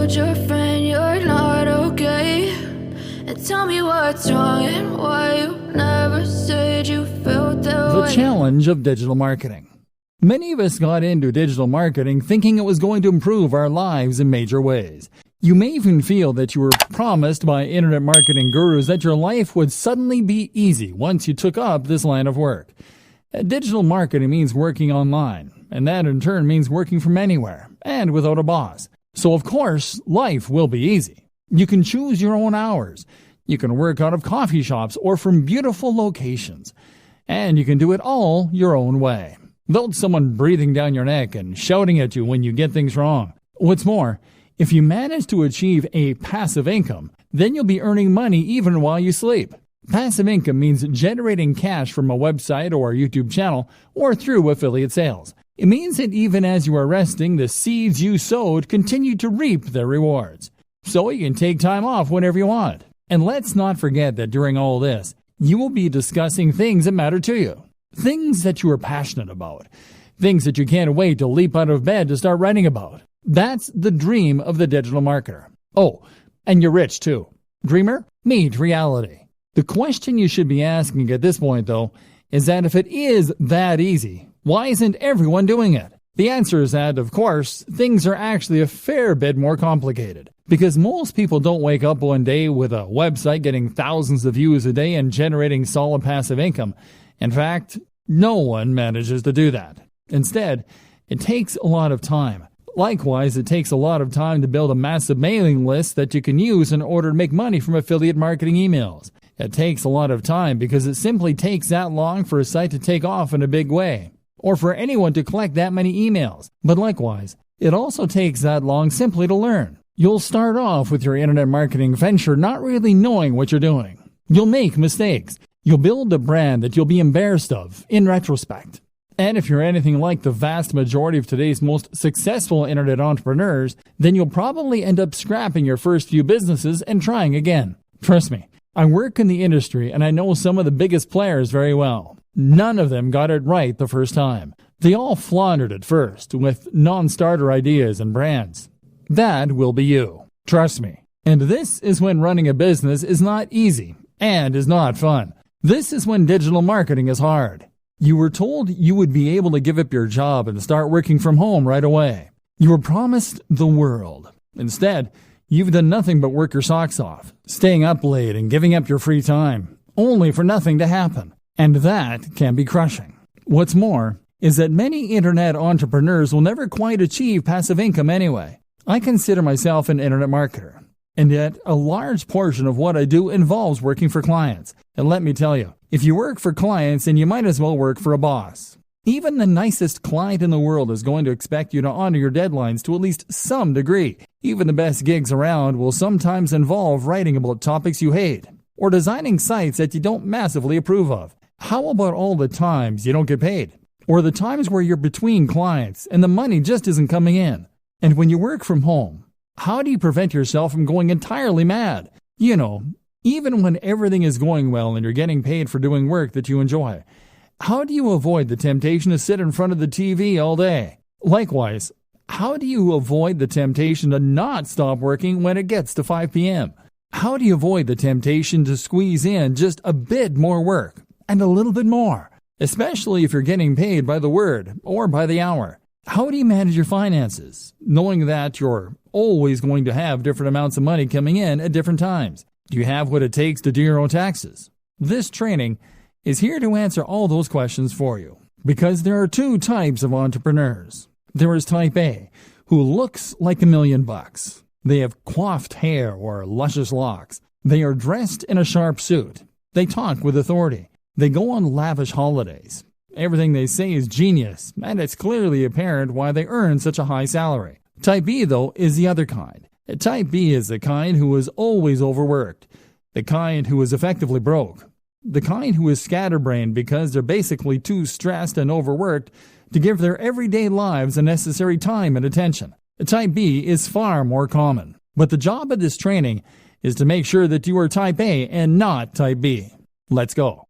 told your friend you're not okay? And tell me what's wrong and why you never said you felt that way. The challenge of digital marketing. Many of us got into digital marketing thinking it was going to improve our lives in major ways. You may even feel that you were promised by internet marketing gurus that your life would suddenly be easy once you took up this line of work. Digital marketing means working online, and that in turn means working from anywhere and without a boss. So of course, life will be easy. You can choose your own hours. You can work out of coffee shops or from beautiful locations. And you can do it all your own way, without someone breathing down your neck and shouting at you when you get things wrong. What's more, if you manage to achieve a passive income, then you'll be earning money even while you sleep. Passive income means generating cash from a website or a YouTube channel or through affiliate sales. It means that even as you are resting, the seeds you sowed continue to reap their rewards. So you can take time off whenever you want. And let's not forget that during all this, you will be discussing things that matter to you. Things that you are passionate about. Things that you can't wait to leap out of bed to start writing about. That's the dream of the digital marketer. Oh, and you're rich too. Dreamer, meet reality. The question you should be asking at this point, though, is that if it is that easy, why isn't everyone doing it? The answer is that, of course, things are actually a fair bit more complicated. Because most people don't wake up one day with a website getting thousands of views a day and generating solid passive income. In fact, no one manages to do that. Instead, it takes a lot of time. Likewise, it takes a lot of time to build a massive mailing list that you can use in order to make money from affiliate marketing emails. It takes a lot of time because it simply takes that long for a site to take off in a big way, or for anyone to collect that many emails. But likewise, it also takes that long simply to learn. You'll start off with your internet marketing venture not really knowing what you're doing. You'll make mistakes. You'll build a brand that you'll be embarrassed of in retrospect. And if you're anything like the vast majority of today's most successful internet entrepreneurs, then you'll probably end up scrapping your first few businesses and trying again. Trust me, I work in the industry and I know some of the biggest players very well. None of them got it right the first time. They all floundered at first with non-starter ideas and brands. That will be you. Trust me. And this is when running a business is not easy and is not fun. This is when digital marketing is hard. You were told you would be able to give up your job and start working from home right away. You were promised the world. Instead, you've done nothing but work your socks off, staying up late and giving up your free time, only for nothing to happen. And that can be crushing. What's more is that many internet entrepreneurs will never quite achieve passive income anyway. I consider myself an internet marketer, and yet a large portion of what I do involves working for clients. And let me tell you, if you work for clients, then you might as well work for a boss. Even the nicest client in the world is going to expect you to honor your deadlines to at least some degree. Even the best gigs around will sometimes involve writing about topics you hate, or designing sites that you don't massively approve of. How about all the times you don't get paid? Or the times where you're between clients and the money just isn't coming in? And when you work from home, how do you prevent yourself from going entirely mad? You know, even when everything is going well and you're getting paid for doing work that you enjoy, how do you avoid the temptation to sit in front of the TV all day? Likewise, how do you avoid the temptation to not stop working when it gets to 5 p.m.? How do you avoid the temptation to squeeze in just a bit more work and a little bit more, especially if you're getting paid by the word or by the hour? How do you manage your finances, knowing that you're always going to have different amounts of money coming in at different times? Do you have what it takes to do your own taxes? This training is here to answer all those questions for you, because there are two types of entrepreneurs. There is type A, who looks like $1,000,000. They have coiffed hair or luscious locks. They are dressed in a sharp suit. They talk with authority. They go on lavish holidays. Everything they say is genius, and it's clearly apparent why they earn such a high salary. Type B, though, is the other kind. Type B is the kind who is always overworked, the kind who is effectively broke, the kind who is scatterbrained because they're basically too stressed and overworked to give their everyday lives the necessary time and attention. Type B is far more common, but the job of this training is to make sure that you are Type A and not Type B. Let's go.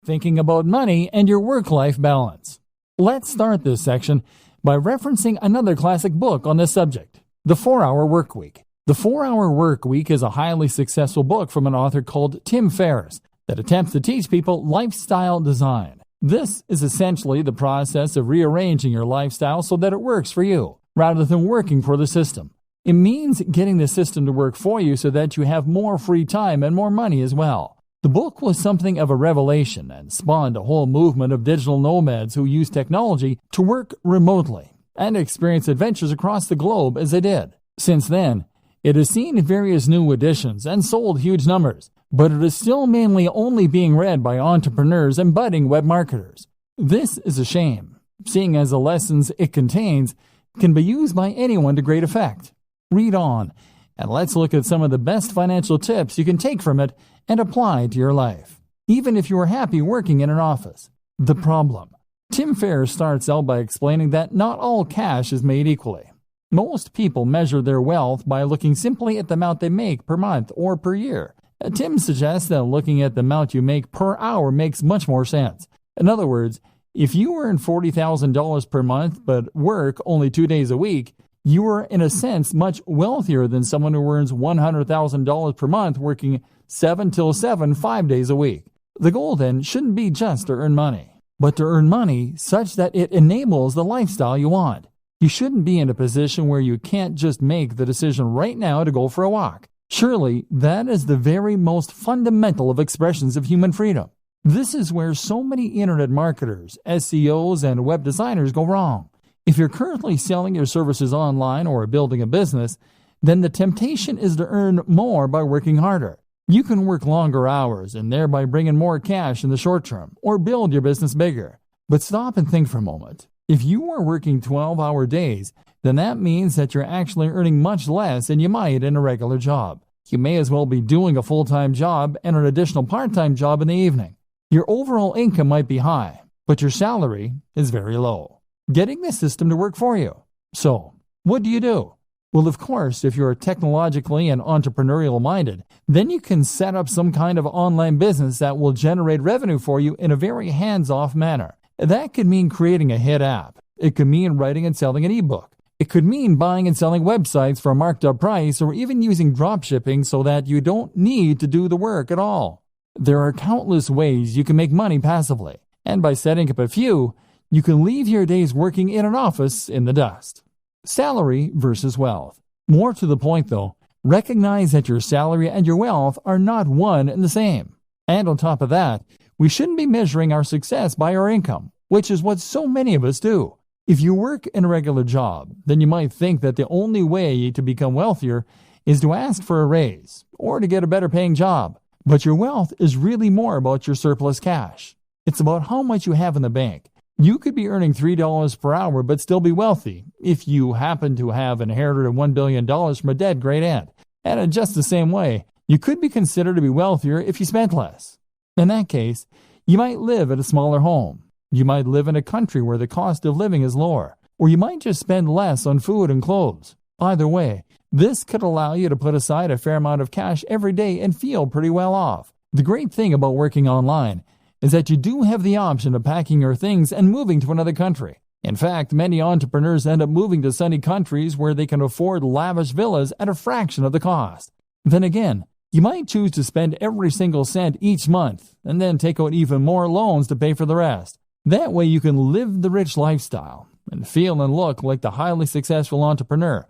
Thinking about money and your work-life balance. Let's start this section by referencing another classic book on this subject, The 4-Hour Workweek. The 4-Hour Workweek is a highly successful book from an author called Tim Ferriss that attempts to teach people lifestyle design. This is essentially the process of rearranging your lifestyle so that it works for you, rather than working for the system. It means getting the system to work for you so that you have more free time and more money as well. The book was something of a revelation and spawned a whole movement of digital nomads who use technology to work remotely and experience adventures across the globe as they did. Since then, it has seen various new editions and sold huge numbers, but it is still mainly only being read by entrepreneurs and budding web marketers. This is a shame, seeing as the lessons it contains can be used by anyone to great effect. Read on, and let's look at some of the best financial tips you can take from it and apply to your life, even if you are happy working in an office. The problem. Tim Ferriss starts out by explaining that not all cash is made equally. Most people measure their wealth by looking simply at the amount they make per month or per year. Tim suggests that looking at the amount you make per hour makes much more sense. In other words, if you earn $40,000 per month but work only 2 days a week, you are in a sense much wealthier than someone who earns $100,000 per month working 7 till 7, 5 days a week. The goal then shouldn't be just to earn money, but to earn money such that it enables the lifestyle you want. You shouldn't be in a position where you can't just make the decision right now to go for a walk. Surely, that is the very most fundamental of expressions of human freedom. This is where so many internet marketers, SEOs, and web designers go wrong. If you're currently selling your services online or building a business, then the temptation is to earn more by working harder. You can work longer hours and thereby bring in more cash in the short term, or build your business bigger. But stop and think for a moment. If you are working 12-hour days, then that means that you're actually earning much less than you might in a regular job. You may as well be doing a full-time job and an additional part-time job in the evening. Your overall income might be high, but your salary is very low. Getting the system to work for you. So, what do? Well, of course, if you're technologically and entrepreneurial minded, then you can set up some kind of online business that will generate revenue for you in a very hands-off manner. That could mean creating a hit app. It could mean writing and selling an ebook. It could mean buying and selling websites for a marked up price, or even using dropshipping so that you don't need to do the work at all. There are countless ways you can make money passively, and by setting up a few, you can leave your days working in an office in the dust. Salary versus wealth. More to the point though, recognize that your salary and your wealth are not one and the same. And on top of that, we shouldn't be measuring our success by our income, which is what so many of us do. If you work in a regular job, then you might think that the only way to become wealthier is to ask for a raise or to get a better paying job. But your wealth is really more about your surplus cash. It's about how much you have in the bank. You could be earning $3 per hour but still be wealthy if you happen to have inherited $1 billion from a dead great aunt. And in just the same way, you could be considered to be wealthier if you spent less. In that case, you might live at a smaller home. You might live in a country where the cost of living is lower, or you might just spend less on food and clothes. Either way, this could allow you to put aside a fair amount of cash every day and feel pretty well off. The great thing about working online is that you do have the option of packing your things and moving to another country. In fact, many entrepreneurs end up moving to sunny countries where they can afford lavish villas at a fraction of the cost. Then again, you might choose to spend every single cent each month and then take out even more loans to pay for the rest. That way you can live the rich lifestyle and feel and look like the highly successful entrepreneur,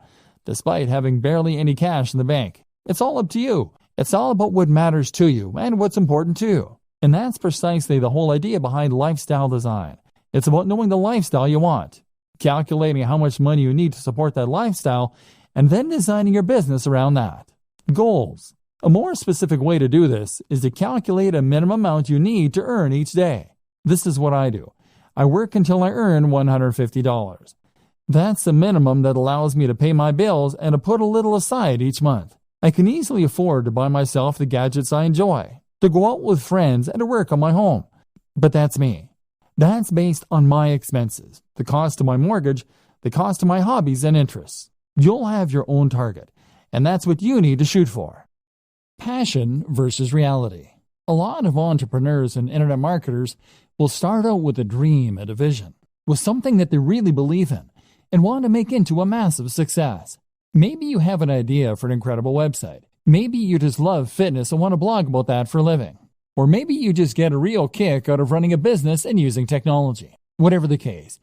despite having barely any cash in the bank. It's all up to you. It's all about what matters to you and what's important to you. And that's precisely the whole idea behind lifestyle design. It's about knowing the lifestyle you want, calculating how much money you need to support that lifestyle, and then designing your business around that. Goals. A more specific way to do this is to calculate a minimum amount you need to earn each day. This is what I do. I work until I earn $150. That's the minimum that allows me to pay my bills and to put a little aside each month. I can easily afford to buy myself the gadgets I enjoy, to go out with friends, and to work on my home. But that's me. That's based on my expenses, the cost of my mortgage, the cost of my hobbies and interests. You'll have your own target, and that's what you need to shoot for. Passion versus reality. A lot of entrepreneurs and internet marketers will start out with a dream and a vision, with something that they really believe in and want to make into a massive success. Maybe you have an idea for an incredible website. Maybe you just love fitness and want to blog about that for a living. Or maybe you just get a real kick out of running a business and using technology. Whatever the case,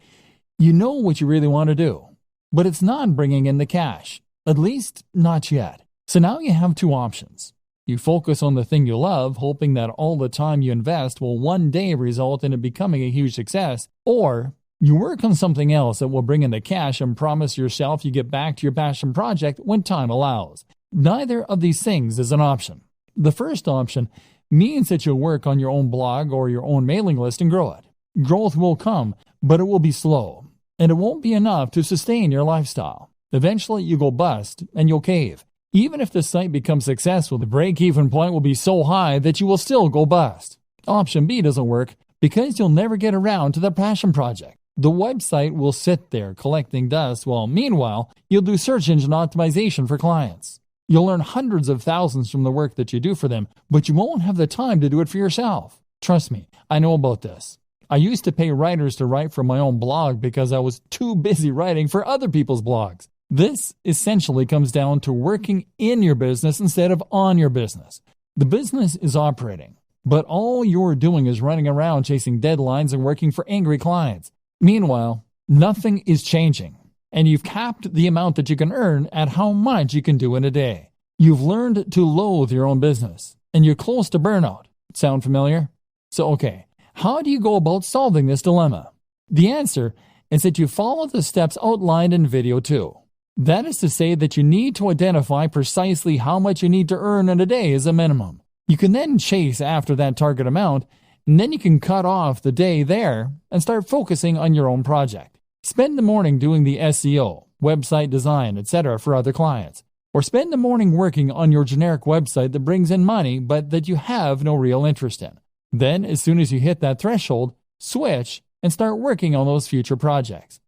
you know what you really want to do, but it's not bringing in the cash, at least not yet. So now you have two options. You focus on the thing you love, hoping that all the time you invest will one day result in it becoming a huge success, or you work on something else that will bring in the cash and promise yourself you get back to your passion project when time allows. Neither of these things is an option. The first option means that you'll work on your own blog or your own mailing list and grow it. Growth will come, but it will be slow, and it won't be enough to sustain your lifestyle. Eventually, you go bust and you'll cave. Even if the site becomes successful, the break-even point will be so high that you will still go bust. Option B doesn't work because you'll never get around to the passion project. The website will sit there collecting dust while, meanwhile, you'll do search engine optimization for clients. You'll earn hundreds of thousands from the work that you do for them, but you won't have the time to do it for yourself. Trust me, I know about this. I used to pay writers to write for my own blog because I was too busy writing for other people's blogs. This essentially comes down to working in your business instead of on your business. The business is operating, but all you're doing is running around chasing deadlines and working for angry clients. Meanwhile, nothing is changing, and you've capped the amount that you can earn at how much you can do in a day. You've learned to loathe your own business, and you're close to burnout. Sound familiar? So, okay, how do you go about solving this dilemma? The answer is that you follow the steps outlined in video 2. That is to say that you need to identify precisely how much you need to earn in a day as a minimum. You can then chase after that target amount, and then you can cut off the day there and start focusing on your own project. Spend the morning doing the SEO, website design, etc. for other clients. Or spend the morning working on your generic website that brings in money but that you have no real interest in. Then, as soon as you hit that threshold, switch and start working on those future projects.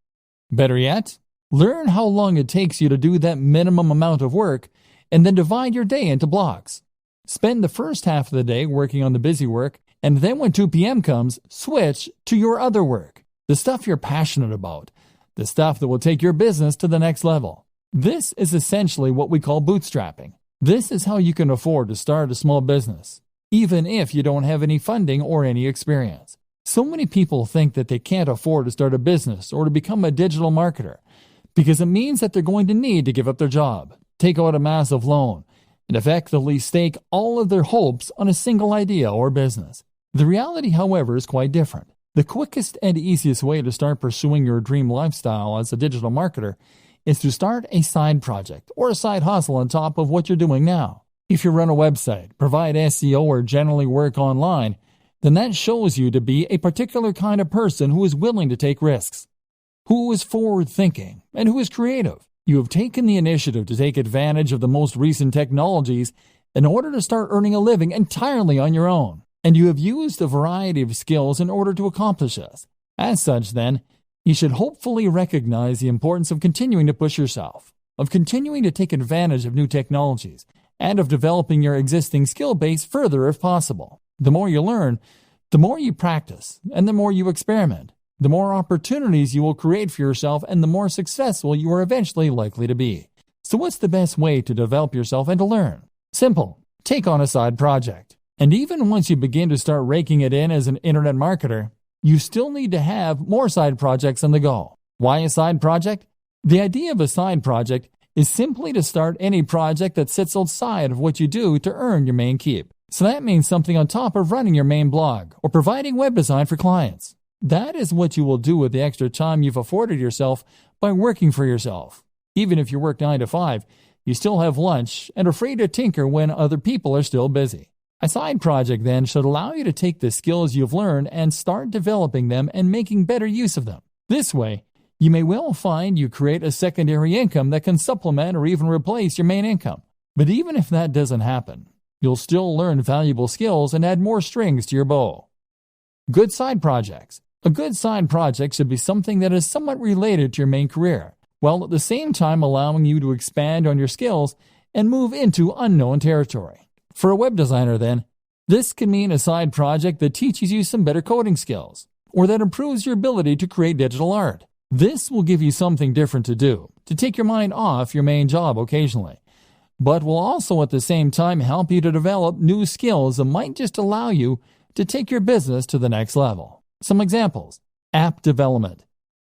Better yet, learn how long it takes you to do that minimum amount of work and then divide your day into blocks. Spend the first half of the day working on the busy work, and then when 2 p.m. comes, switch to your other work, the stuff you're passionate about, the stuff that will take your business to the next level. This is essentially what we call bootstrapping. This is how you can afford to start a small business, even if you don't have any funding or any experience. So many people think that they can't afford to start a business or to become a digital marketer because it means that they're going to need to give up their job, take out a massive loan, and effectively stake all of their hopes on a single idea or business. The reality, however, is quite different. The quickest and easiest way to start pursuing your dream lifestyle as a digital marketer is to start a side project or a side hustle on top of what you're doing now. If you run a website, provide SEO, or generally work online, then that shows you to be a particular kind of person who is willing to take risks, who is forward-thinking, and who is creative. You have taken the initiative to take advantage of the most recent technologies in order to start earning a living entirely on your own, and you have used a variety of skills in order to accomplish this. As such, then, you should hopefully recognize the importance of continuing to push yourself, of continuing to take advantage of new technologies, and of developing your existing skill base further if possible. The more you learn, the more you practice, and the more you experiment, the more opportunities you will create for yourself and the more successful you are eventually likely to be. So what's the best way to develop yourself and to learn? Simple. Take on a side project. And even once you begin to start raking it in as an internet marketer, you still need to have more side projects on the go. Why a side project? The idea of a side project is simply to start any project that sits outside of what you do to earn your main keep. So that means something on top of running your main blog or providing web design for clients. That is what you will do with the extra time you've afforded yourself by working for yourself. Even if you work 9 to 5, you still have lunch and are free to tinker when other people are still busy. A side project, then, should allow you to take the skills you've learned and start developing them and making better use of them. This way, you may well find you create a secondary income that can supplement or even replace your main income. But even if that doesn't happen, you'll still learn valuable skills and add more strings to your bow. Good side projects. A good side project should be something that is somewhat related to your main career, while at the same time allowing you to expand on your skills and move into unknown territory. For a web designer, then, this can mean a side project that teaches you some better coding skills, or that improves your ability to create digital art. This will give you something different to do, to take your mind off your main job occasionally, but will also at the same time help you to develop new skills that might just allow you to take your business to the next level. Some examples: app development.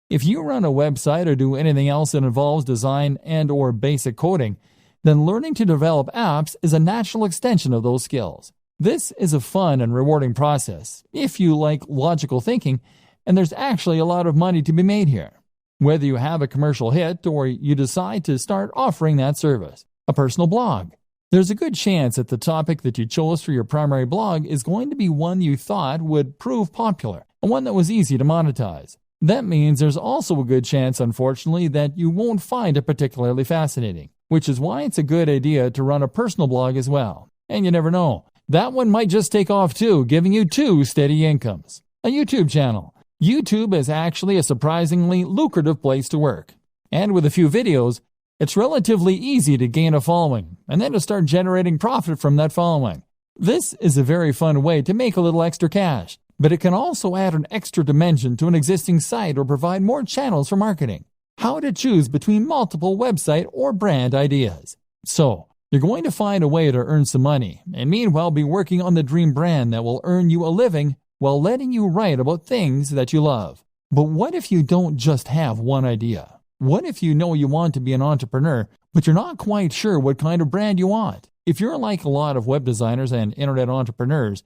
If you run a website or do anything else that involves design and/or basic coding, then learning to develop apps is a natural extension of those skills. This is a fun and rewarding process if you like logical thinking, and there's actually a lot of money to be made here. Whether you have a commercial hit or you decide to start offering that service. A personal blog. There's a good chance that the topic that you chose for your primary blog is going to be one you thought would prove popular, and one that was easy to monetize. That means there's also a good chance, unfortunately, that you won't find it particularly fascinating, which is why it's a good idea to run a personal blog as well. And you never know, that one might just take off too, giving you 2 steady incomes. A YouTube channel. YouTube is actually a surprisingly lucrative place to work. And with a few videos, it's relatively easy to gain a following and then to start generating profit from that following. This is a very fun way to make a little extra cash, but it can also add an extra dimension to an existing site or provide more channels for marketing. How to choose between multiple website or brand ideas. So, you're going to find a way to earn some money and meanwhile be working on the dream brand that will earn you a living while letting you write about things that you love. But what if you don't just have one idea? What if you know you want to be an entrepreneur, but you're not quite sure what kind of brand you want? If you're like a lot of web designers and internet entrepreneurs,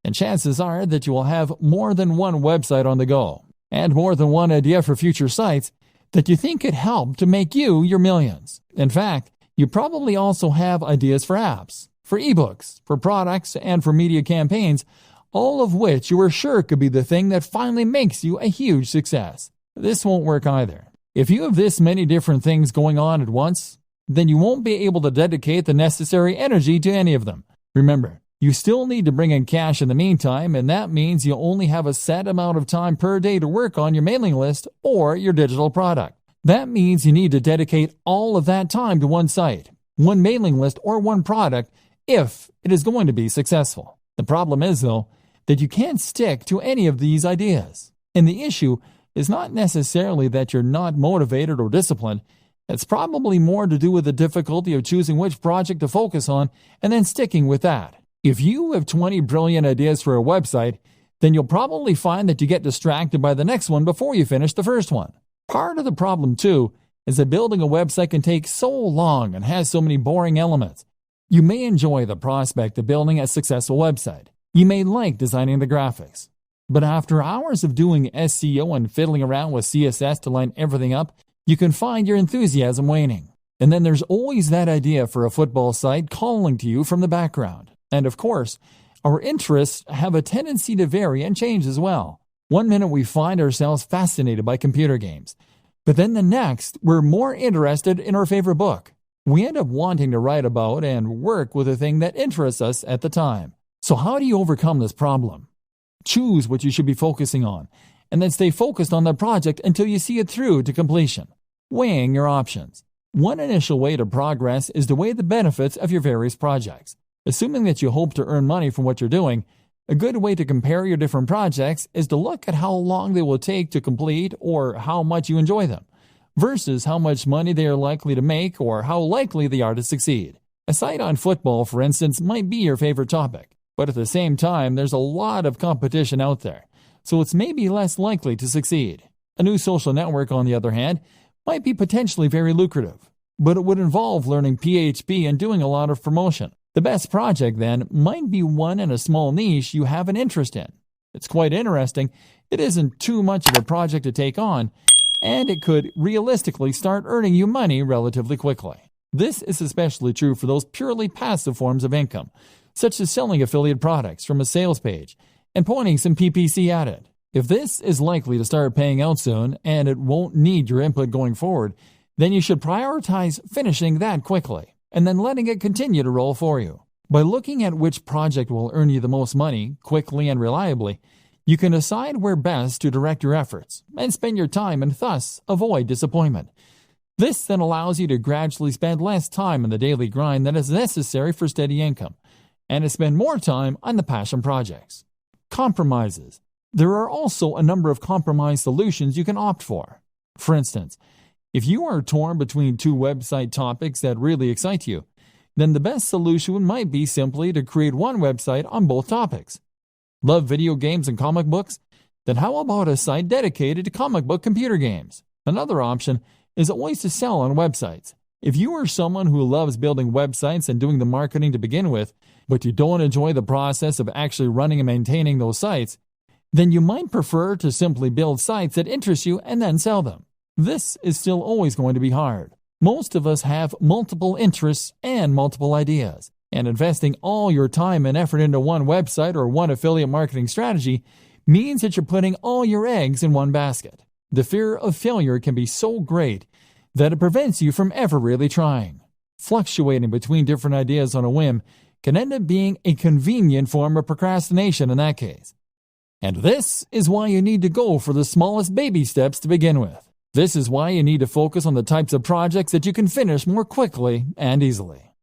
then chances are that you will have more than one website on the go, and more than one idea for future sites that you think could help to make you your millions. In fact, you probably also have ideas for apps, for ebooks, for products, and for media campaigns, all of which you are sure could be the thing that finally makes you a huge success. This won't work either. If you have this many different things going on at once, then you won't be able to dedicate the necessary energy to any of them. Remember, you still need to bring in cash in the meantime, and that means you only have a set amount of time per day to work on your mailing list or your digital product. That means you need to dedicate all of that time to one site, one mailing list, or one product if it is going to be successful. The problem is, though, that you can't stick to any of these ideas. And the issue is not necessarily that you're not motivated or disciplined. It's probably more to do with the difficulty of choosing which project to focus on and then sticking with that. If you have 20 brilliant ideas for a website, then you'll probably find that you get distracted by the next one before you finish the first one. Part of the problem, too, is that building a website can take so long and has so many boring elements. You may enjoy the prospect of building a successful website. You may like designing the graphics. But after hours of doing SEO and fiddling around with CSS to line everything up, you can find your enthusiasm waning. And then there's always that idea for a football site calling to you from the background. And of course, our interests have a tendency to vary and change as well. One minute we find ourselves fascinated by computer games, but then the next we're more interested in our favorite book. We end up wanting to write about and work with a thing that interests us at the time. So how do you overcome this problem? Choose what you should be focusing on, and then stay focused on that project until you see it through to completion. Weighing your options. One initial way to progress is to weigh the benefits of your various projects. Assuming that you hope to earn money from what you're doing, a good way to compare your different projects is to look at how long they will take to complete or how much you enjoy them, versus how much money they are likely to make or how likely they are to succeed. A site on football, for instance, might be your favorite topic, but at the same time, there's a lot of competition out there, so it's maybe less likely to succeed. A new social network, on the other hand, might be potentially very lucrative, but it would involve learning PHP and doing a lot of promotion. The best project, then, might be one in a small niche you have an interest in. It's quite interesting, it isn't too much of a project to take on, and it could realistically start earning you money relatively quickly. This is especially true for those purely passive forms of income, such as selling affiliate products from a sales page and pointing some PPC at it. If this is likely to start paying out soon and it won't need your input going forward, then you should prioritize finishing that quickly and then letting it continue to roll for you. By looking at which project will earn you the most money, quickly and reliably, you can decide where best to direct your efforts and spend your time and thus avoid disappointment. This then allows you to gradually spend less time in the daily grind that is necessary for steady income and to spend more time on the passion projects. Compromises. There are also a number of compromise solutions you can opt for. For instance, if you are torn between two website topics that really excite you, then the best solution might be simply to create one website on both topics. Love video games and comic books? Then how about a site dedicated to comic book computer games? Another option is always to sell on websites. If you are someone who loves building websites and doing the marketing to begin with, but you don't enjoy the process of actually running and maintaining those sites, then you might prefer to simply build sites that interest you and then sell them. This is still always going to be hard. Most of us have multiple interests and multiple ideas, and investing all your time and effort into one website or one affiliate marketing strategy means that you're putting all your eggs in one basket. The fear of failure can be so great that it prevents you from ever really trying. Fluctuating between different ideas on a whim can end up being a convenient form of procrastination in that case. And this is why you need to go for the smallest baby steps to begin with. This is why you need to focus on the types of projects that you can finish more quickly and easily.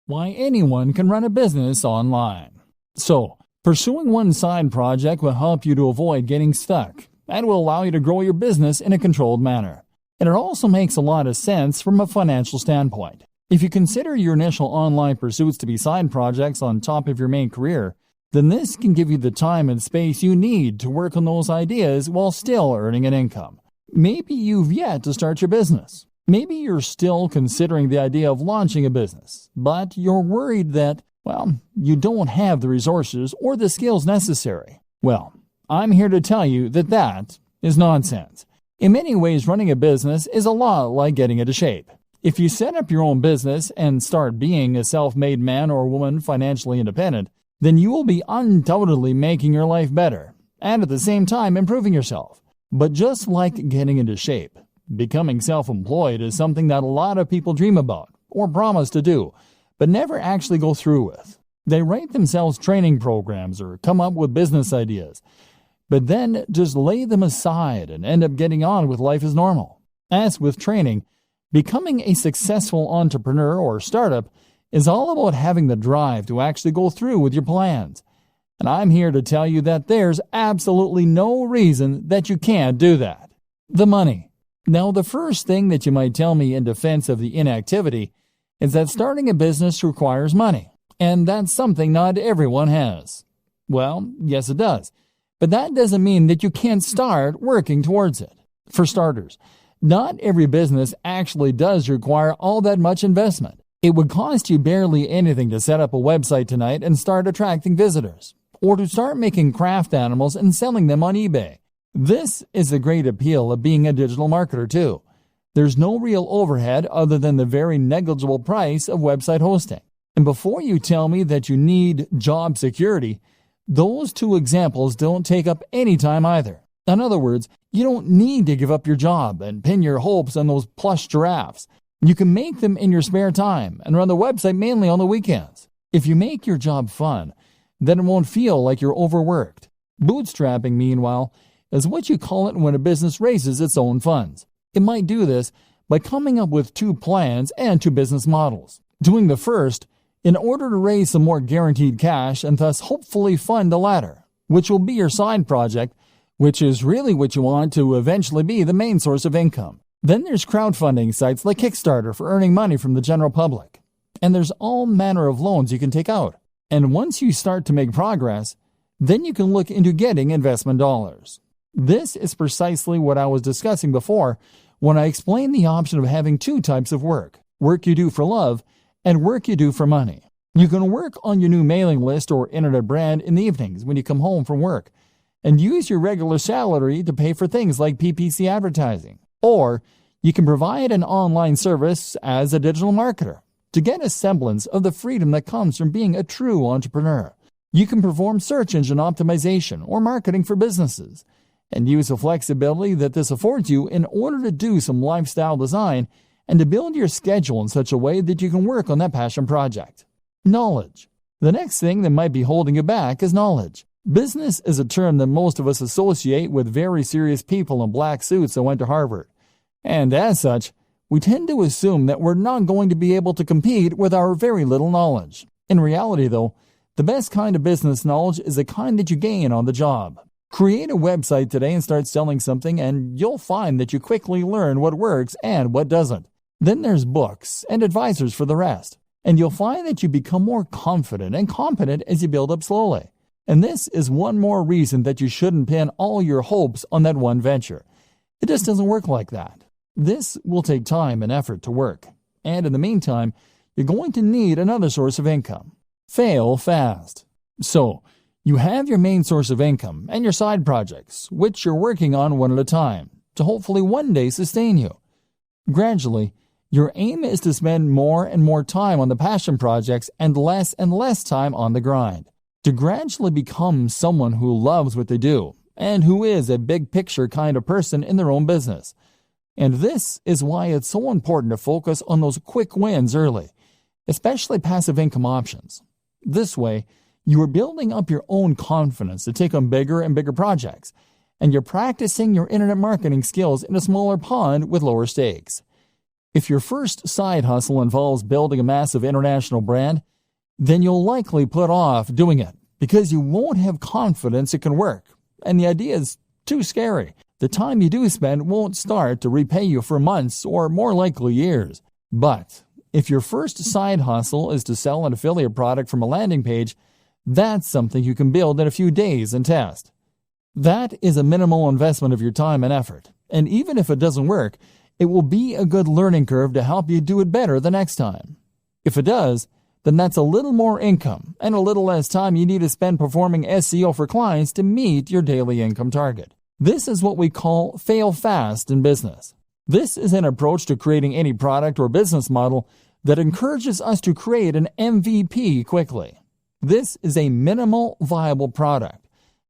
Why anyone can run a business online. So, pursuing one side project will help you to avoid getting stuck and will allow you to grow your business in a controlled manner. And it also makes a lot of sense from a financial standpoint. If you consider your initial online pursuits to be side projects on top of your main career, then this can give you the time and space you need to work on those ideas while still earning an income. Maybe you've yet to start your business. Maybe you're still considering the idea of launching a business, but you're worried that, you don't have the resources or the skills necessary. Well, I'm here to tell you that that is nonsense. In many ways, running a business is a lot like getting into shape. If you set up your own business and start being a self-made man or woman financially independent, then you will be undoubtedly making your life better and at the same time improving yourself. But just like getting into shape, becoming self-employed is something that a lot of people dream about or promise to do, but never actually go through with. They write themselves training programs or come up with business ideas, but then just lay them aside and end up getting on with life as normal. As with training, becoming a successful entrepreneur or startup is all about having the drive to actually go through with your plans. And I'm here to tell you that there's absolutely no reason that you can't do that. The money. Now, the first thing that you might tell me in defense of the inactivity is that starting a business requires money, and that's something not everyone has. Well, yes it does, but that doesn't mean that you can't start working towards it. For starters, not every business actually does require all that much investment. It would cost you barely anything to set up a website tonight and start attracting visitors, or to start making craft animals and selling them on eBay. This is the great appeal of being a digital marketer too. There's no real overhead other than the very negligible price of website hosting. And before you tell me that you need job security, those two examples don't take up any time either. In other words, you don't need to give up your job and pin your hopes on those plush giraffes. You can make them in your spare time and run the website mainly on the weekends. If you make your job fun, then it won't feel like you're overworked. Bootstrapping, meanwhile, is what you call it when a business raises its own funds. It might do this by coming up with two plans and two business models. Doing the first in order to raise some more guaranteed cash and thus hopefully fund the latter, which will be your side project, which is really what you want to eventually be the main source of income. Then there's crowdfunding sites like Kickstarter for earning money from the general public. And there's all manner of loans you can take out. And once you start to make progress, then you can look into getting investment dollars. This is precisely what I was discussing before when I explained the option of having two types of work you do for love and work you do for money. You can work on your new mailing list or internet brand in the evenings when you come home from work and use your regular salary to pay for things like PPC advertising. Or you can provide an online service as a digital marketer to get a semblance of the freedom that comes from being a true entrepreneur. You can perform search engine optimization or marketing for businesses and use the flexibility that this affords you in order to do some lifestyle design and to build your schedule in such a way that you can work on that passion project. Knowledge. The next thing that might be holding you back is knowledge. Business is a term that most of us associate with very serious people in black suits that went to Harvard. And as such, we tend to assume that we're not going to be able to compete with our very little knowledge. In reality, though, the best kind of business knowledge is the kind that you gain on the job. Create a website today and start selling something, and you'll find that you quickly learn what works and what doesn't. Then there's books and advisors for the rest, and you'll find that you become more confident and competent as you build up slowly. And this is one more reason that you shouldn't pin all your hopes on that one venture. It just doesn't work like that. This will take time and effort to work, and in the meantime, you're going to need another source of income. Fail fast. So, you have your main source of income and your side projects, which you're working on one at a time, to hopefully one day sustain you. Gradually, your aim is to spend more and more time on the passion projects and less time on the grind. To gradually become someone who loves what they do and who is a big picture kind of person in their own business. And this is why it's so important to focus on those quick wins early, especially passive income options. This way, you are building up your own confidence to take on bigger and bigger projects, and you're practicing your internet marketing skills in a smaller pond with lower stakes. If your first side hustle involves building a massive international brand, then you'll likely put off doing it because you won't have confidence it can work, and the idea is too scary. The time you do spend won't start to repay you for months or more likely years. But if your first side hustle is to sell an affiliate product from a landing page, that's something you can build in a few days and test. That is a minimal investment of your time and effort, and even if it doesn't work, it will be a good learning curve to help you do it better the next time. If it does, then that's a little more income and a little less time you need to spend performing SEO for clients to meet your daily income target. This is what we call fail fast in business. This is an approach to creating any product or business model that encourages us to create an MVP quickly. This is a minimal viable product,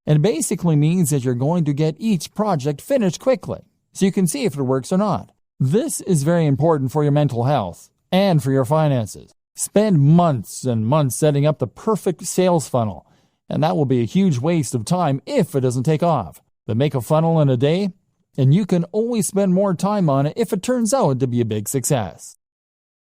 and basically means that you're going to get each project finished quickly, so you can see if it works or not. This is very important for your mental health and for your finances. Spend months and months setting up the perfect sales funnel, and that will be a huge waste of time if it doesn't take off. But make a funnel in a day, and you can always spend more time on it if it turns out to be a big success.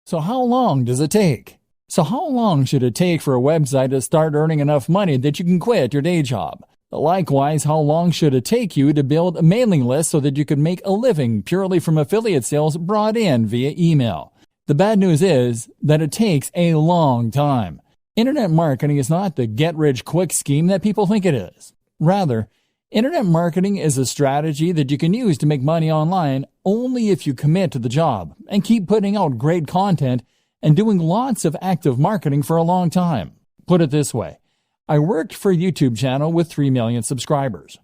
So how long does it take? So how long should it take for a website to start earning enough money that you can quit your day job? Likewise, how long should it take you to build a mailing list so that you can make a living purely from affiliate sales brought in via email? The bad news is that it takes a long time. Internet marketing is not the get-rich-quick scheme that people think it is. Rather, internet marketing is a strategy that you can use to make money online only if you commit to the job and keep putting out great content and doing lots of active marketing for a long time. Put it this way, I worked for a YouTube channel with 3 million subscribers.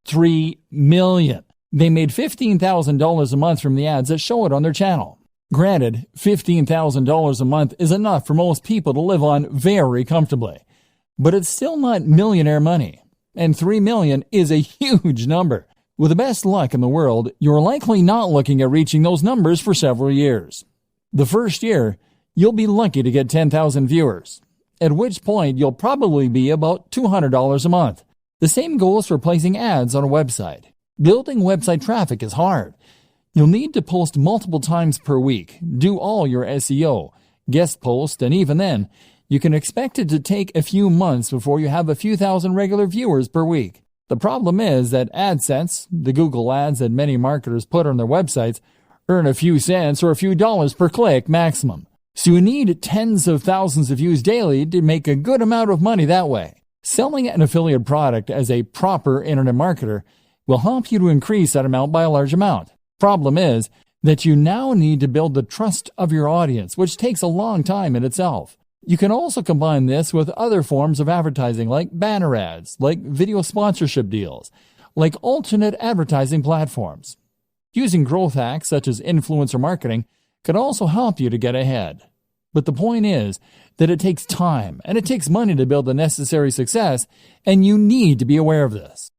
3 million! They made $15,000 a month from the ads that show it on their channel. Granted, $15,000 a month is enough for most people to live on very comfortably, but it's still not millionaire money, and 3 million is a huge number. With the best luck in the world, you're likely not looking at reaching those numbers for several years. The first year, you'll be lucky to get 10,000 viewers, at which point you'll probably be about $200 a month. The same goes for placing ads on a website. Building website traffic is hard. You'll need to post multiple times per week, do all your SEO, guest post, and even then, you can expect it to take a few months before you have a few thousand regular viewers per week. The problem is that AdSense, the Google ads that many marketers put on their websites, earn a few cents or a few dollars per click maximum. So you need tens of thousands of views daily to make a good amount of money that way. Selling an affiliate product as a proper internet marketer will help you to increase that amount by a large amount. Problem is that you now need to build the trust of your audience, which takes a long time in itself. You can also combine this with other forms of advertising like banner ads, like video sponsorship deals, like alternate advertising platforms. Using growth hacks such as influencer marketing can also help you to get ahead. But the point is that it takes time and it takes money to build the necessary success, and you need to be aware of this.